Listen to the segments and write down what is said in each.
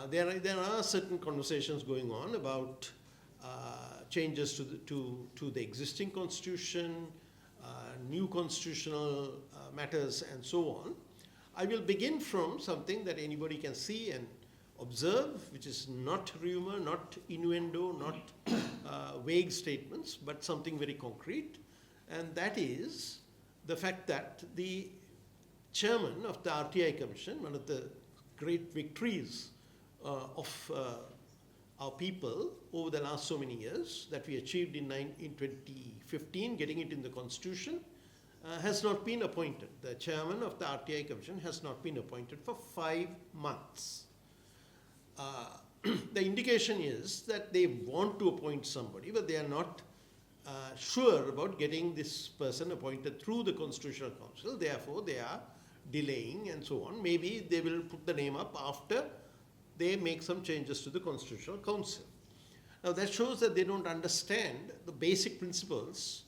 There are certain conversations going on about changes to the existing constitution, new constitutional matters, and so on. I will begin from something that anybody can see and observe, which is not rumor, not innuendo, not vague statements, but something very concrete, and that is the fact that the chairman of the RTI Commission, one of the great victories of our people over the last so many years that we achieved in 2015, getting it in the constitution, has not been appointed. The chairman of the RTI Commission has not been appointed for 5 months. The indication is that they want to appoint somebody, but they are not sure about getting this person appointed through the Constitutional Council. Therefore, they are delaying and so on. Maybe they will put the name up after they make some changes to the Constitutional Council. Now, that shows that they don't understand the basic principles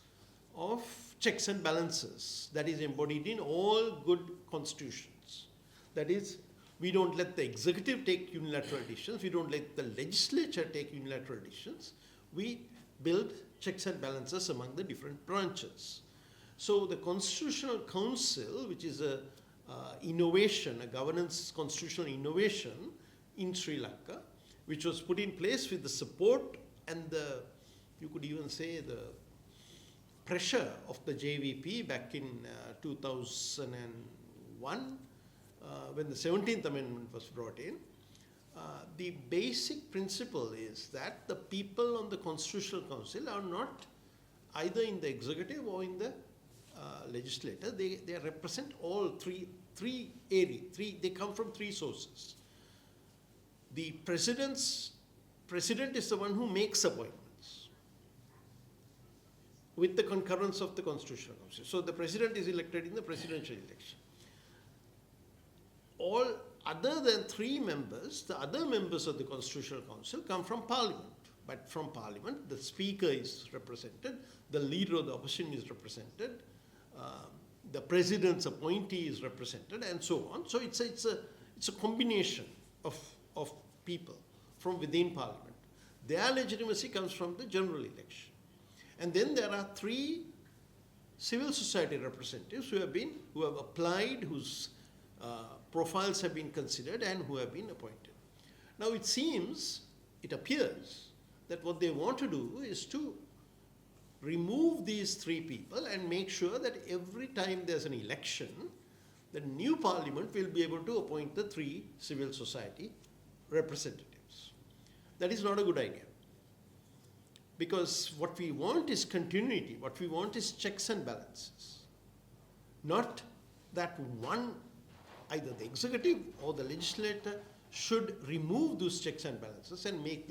of checks and balances that is embodied in all good constitutions. That is, we don't let the executive take unilateral decisions. We don't let the legislature take unilateral decisions. We build checks and balances among the different branches. So the Constitutional Council, which is a innovation, a governance constitutional innovation in Sri Lanka, which was put in place with the support and the, you could even say, the pressure of the JVP back in 2001, when the 17th Amendment was brought in. The basic principle is that the people on the Constitutional Council are not either in the executive or in the legislature. They represent all three areas. They come from 3 sources. The president is the one who makes appointments with the concurrence of the Constitutional Council. So the president is elected in the presidential election. All other than 3 members, the other members of the Constitutional Council come from Parliament. But from Parliament, the Speaker is represented, the Leader of the Opposition is represented, the President's appointee is represented, and so on. So it's a combination of people from within Parliament. Their legitimacy comes from the general election. And then there are 3 civil society representatives who have applied, whose profiles have been considered and who have been appointed. Now it appears that what they want to do is to remove these 3 people and make sure that every time there's an election, the new parliament will be able to appoint the 3 civil society representatives. That is not a good idea. Because what we want is continuity. What we want is checks and balances. Not that one, either the executive or the legislator, should remove those checks and balances and make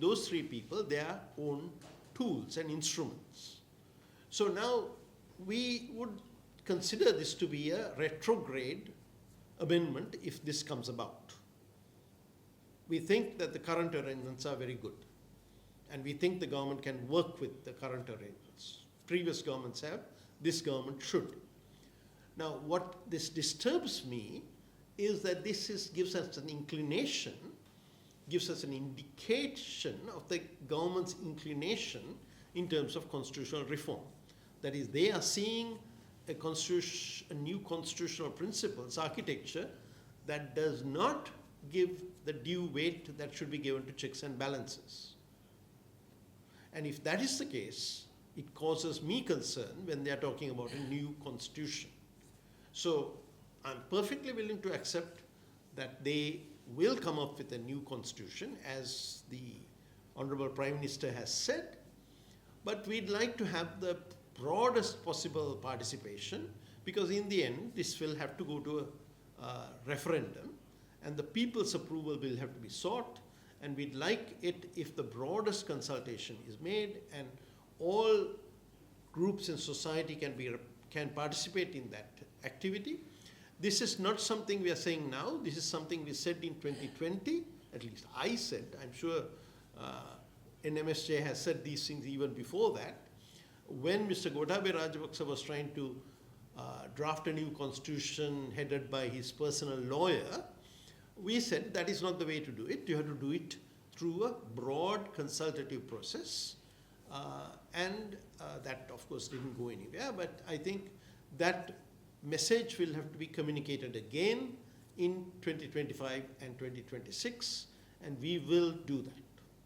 those 3 people their own tools and instruments. So now we would consider this to be a retrograde amendment if this comes about. We think that the current arrangements are very good, and we think the government can work with the current arrangements. Previous governments have, this government should. Now, what this disturbs me is that gives us an inclination, gives us an indication of the government's inclination in terms of constitutional reform. That is, they are seeing a new constitutional principles architecture that does not give the due weight that should be given to checks and balances. And if that is the case, it causes me concern when they are talking about a new constitution. So I'm perfectly willing to accept that they will come up with a new constitution, as the Honorable Prime Minister has said, but we'd like to have the broadest possible participation, because in the end, this will have to go to a referendum, and the people's approval will have to be sought, and we'd like it if the broadest consultation is made and all groups in society can participate in that activity. This is not something we are saying now. This is something we said in 2020. At least I said. I'm sure NMSJ has said these things even before that. When Mr. Gotabaya Rajapaksa was trying to draft a new constitution headed by his personal lawyer, we said that is not the way to do it. You have to do it through a broad consultative process. And that, of course, didn't go anywhere. But I think that message will have to be communicated again in 2025 and 2026, and we will do that.